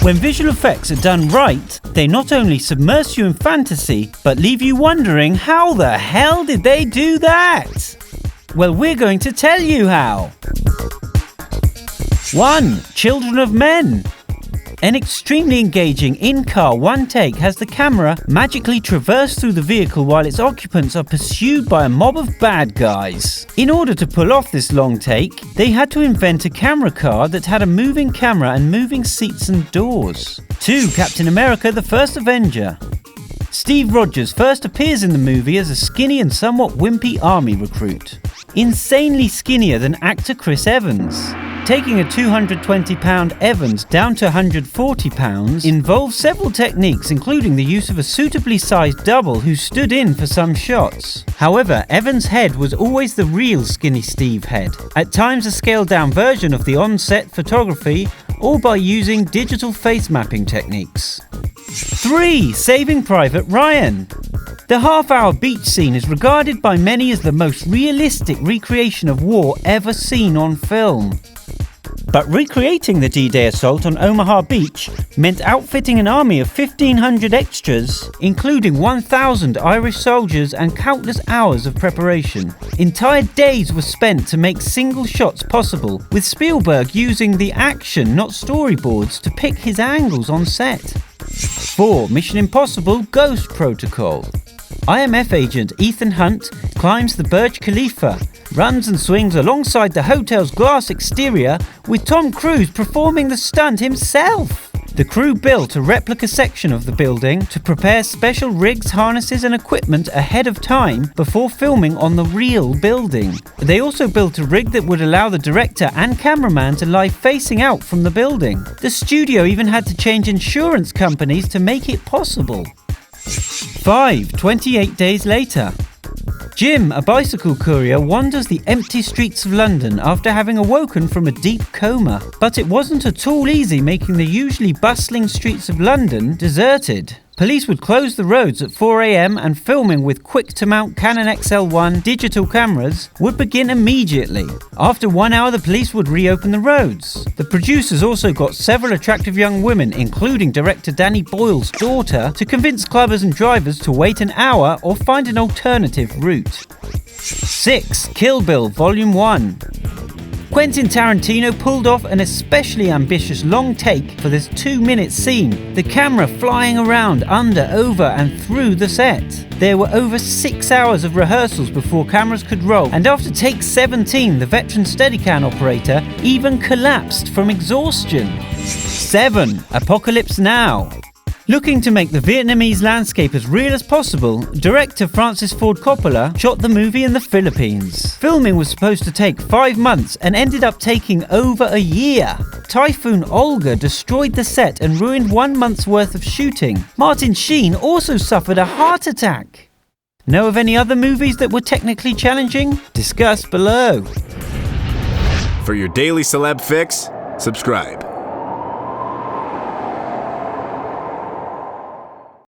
When visual effects are done right, they not only submerse you in fantasy, but leave you wondering, how the hell did they do that? Well, we're going to tell you how. 1. Children of Men. An extremely engaging in-car one-take has the camera magically traverse through the vehicle while its occupants are pursued by a mob of bad guys. In order to pull off this long take, they had to invent a camera car that had a moving camera and moving seats and doors. 2. Captain America: The First Avenger. Steve Rogers first appears in the movie as a skinny and somewhat wimpy army recruit. Insanely skinnier than actor Chris Evans. Taking a 220-pound Evans down to 140 pounds involves several techniques, including the use of a suitably sized double who stood in for some shots. However, Evans' head was always the real Skinny Steve head, at times a scaled-down version of the on-set photography, or by using digital face mapping techniques. 3. Saving Private Ryan. The half-hour beach scene is regarded by many as the most realistic recreation of war ever seen on film. But recreating the D-Day assault on Omaha Beach meant outfitting an army of 1,500 extras, including 1,000 Irish soldiers and countless hours of preparation. Entire days were spent to make single shots possible, with Spielberg using the action, not storyboards, to pick his angles on set. 4. Mission Impossible: Ghost Protocol. IMF agent Ethan Hunt climbs the Burj Khalifa, runs and swings alongside the hotel's glass exterior, with Tom Cruise performing the stunt himself. The crew built a replica section of the building to prepare special rigs, harnesses and equipment ahead of time before filming on the real building. They also built a rig that would allow the director and cameraman to lie facing out from the building. The studio even had to change insurance companies to make it possible. 5. 28 days later. Jim, a bicycle courier, wanders the empty streets of London after having awoken from a deep coma. But it wasn't at all easy making the usually bustling streets of London deserted. Police would close the roads at 4 a.m. and filming with quick-to-mount Canon XL1 digital cameras would begin immediately. After 1 hour, the police would reopen the roads. The producers also got several attractive young women, including director Danny Boyle's daughter, to convince clubbers and drivers to wait an hour or find an alternative route. 6. Kill Bill Volume 1. Quentin Tarantino pulled off an especially ambitious long take for this 2-minute scene, the camera flying around under, over and through the set. There were over 6 hours of rehearsals before cameras could roll, and after take 17, the veteran Steadicam operator even collapsed from exhaustion. 7. Apocalypse Now. Looking to make the Vietnamese landscape as real as possible, director Francis Ford Coppola shot the movie in the Philippines. Filming was supposed to take 5 months and ended up taking over a year. Typhoon Olga destroyed the set and ruined 1 month's worth of shooting. Martin Sheen also suffered a heart attack. Know of any other movies that were technically challenging? Discuss below. For your daily celeb fix, subscribe.